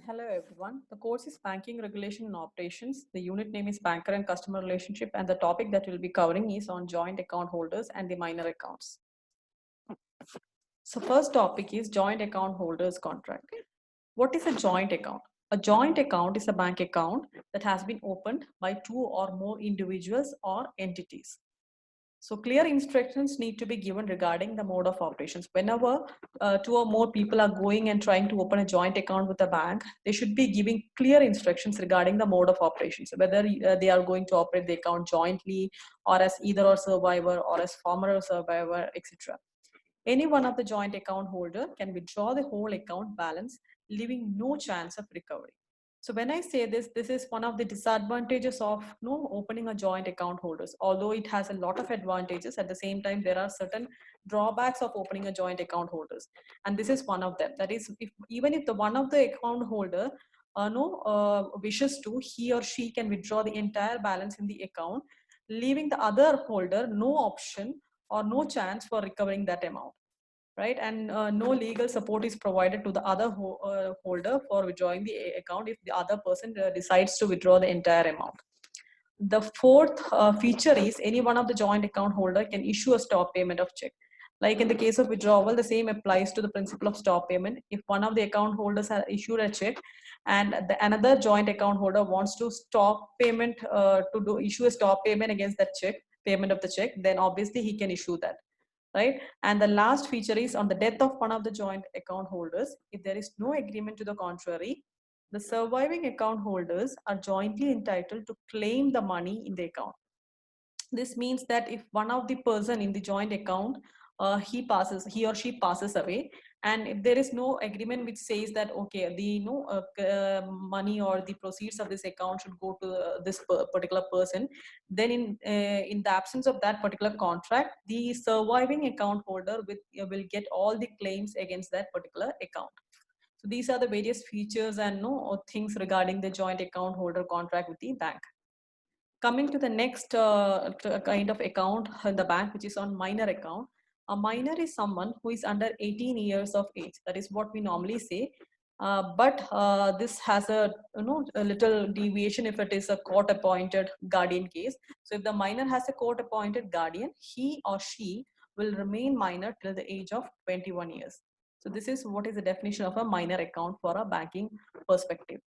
Hello everyone. The course is Banking Regulation and Operations. The unit name is Banker and Customer Relationship, and the topic that we'll be covering is on joint account holders and the minor accounts. So first topic is joint account holders contract. What is a joint account? A joint account is a bank account that has been opened by two or more individuals or entities. So clear instructions need to be given regarding the mode of operations. Whenever two or more people are going and trying to open a joint account with a bank, they should be giving clear instructions regarding the mode of operations, whether they are going to operate the account jointly or as either a survivor or as former survivor, etc. Any one of the joint account holder can withdraw the whole account balance, leaving no chance of recovery. So when I say this, this is one of the disadvantages of opening a joint account holders. Although it has a lot of advantages, at the same time there are certain drawbacks of opening a joint account holders, and this is one of them. That is, even if the one of the account holder wishes to, he or she can withdraw the entire balance in the account, leaving the other holder no option or no chance for recovering that amount, right? And no legal support is provided to the other holder for withdrawing the account if the other person decides to withdraw the entire amount. The fourth feature is any one of the joint account holder can issue a stop payment of check. Like in the case of withdrawal, the same applies to the principle of stop payment. If one of the account holders has issued a check and another joint account holder wants to stop payment, issue a stop payment against that check, payment of the check, then obviously he can issue that, right? And the last feature is on the death of one of the joint account holders, if there is no agreement to the contrary, the surviving account holders are jointly entitled to claim the money in the account. This means that if one of the person in the joint account, he or she passes away, and if there is no agreement which says that okay, the money or the proceeds of this account should go to this particular person, then in the absence of that particular contract, the surviving account holder will get all the claims against that particular account. So these are the various features and things regarding the joint account holder contract with the bank. Coming to the next kind of account in the bank, which is on minor account. A minor is someone who is under 18 years of age. That is what we normally say. But this has a little deviation if it is a court appointed guardian case. So if the minor has a court appointed guardian, he or she will remain minor till the age of 21 years. So this is what is the definition of a minor account for a banking perspective.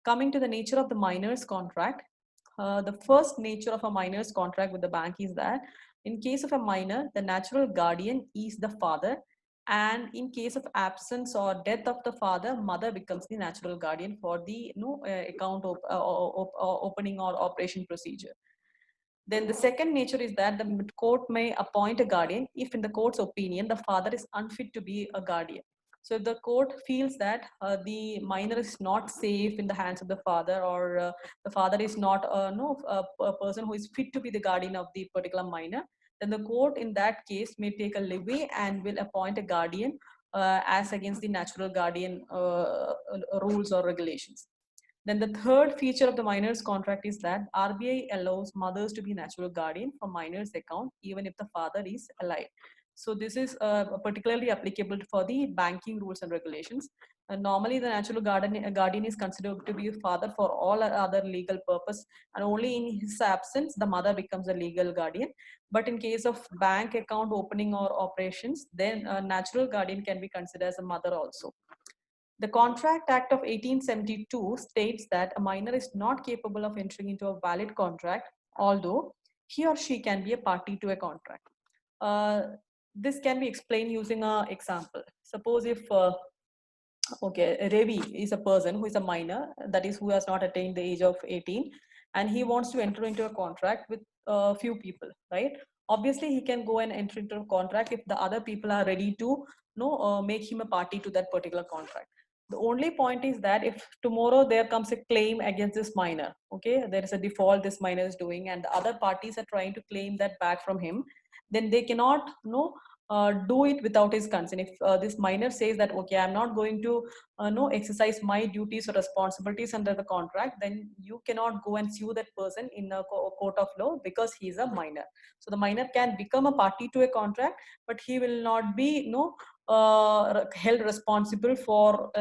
Coming to the nature of the minor's contract, the first nature of a minor's contract with the bank is that in case of a minor, the natural guardian is the father, and in case of absence or death of the father, mother becomes the natural guardian for the account opening or operation procedure. Then the second nature is that the court may appoint a guardian if in the court's opinion the father is unfit to be a guardian. So if the court feels that the minor is not safe in the hands of the father, or the father is not a person who is fit to be the guardian of the particular minor, then the court in that case may take a levy and will appoint a guardian as against the natural guardian rules or regulations. Then the third feature of the minor's contract is that RBI allows mothers to be natural guardian for minor's account even if the father is alive. So this is particularly applicable for the banking rules and regulations. Normally, the natural guardian is considered to be a father for all other legal purpose, and only in his absence, the mother becomes a legal guardian. But in case of bank account opening or operations, then a natural guardian can be considered as a mother also. The Contract Act of 1872 states that a minor is not capable of entering into a valid contract, although he or she can be a party to a contract. This can be explained using an example. Suppose if Ravi is a person who is a minor, that is, who has not attained the age of 18, and he wants to enter into a contract with a few people, right? Obviously, he can go and enter into a contract if the other people are ready to make him a party to that particular contract. The only point is that if tomorrow there comes a claim against this minor, okay, there is a default this minor is doing, and the other parties are trying to claim that back from him, then they cannot do it without his consent. If this minor says that okay, I'm not going to no exercise my duties or responsibilities under the contract, then you cannot go and sue that person in a court of law because he's a minor. So the minor can become a party to a contract, but he will not be held responsible for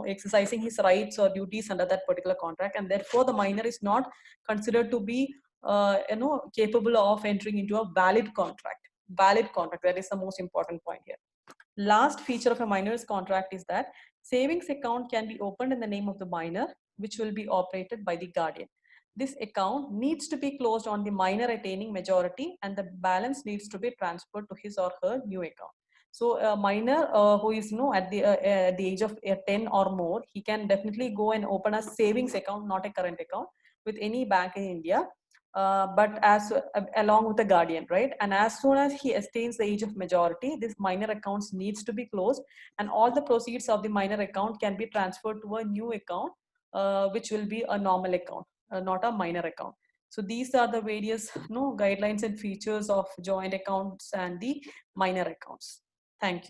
exercising his rights or duties under that particular contract, and therefore the minor is not considered to be capable of entering into a valid contract. Valid contract, that is the most important point here. Last feature of a minor's contract is that savings account can be opened in the name of the minor, which will be operated by the guardian. This account needs to be closed on the minor attaining majority, and the balance needs to be transferred to his or her new account. So a minor who is at the age of 10 or more, he can definitely go and open a savings account, not a current account, with any bank in India, but along with the guardian, right? And as soon as he attains the age of majority, this minor accounts needs to be closed, and all the proceeds of the minor account can be transferred to a new account, which will be a normal account, not a minor account. So these are the various guidelines and features of joint accounts and the minor accounts. Thank you.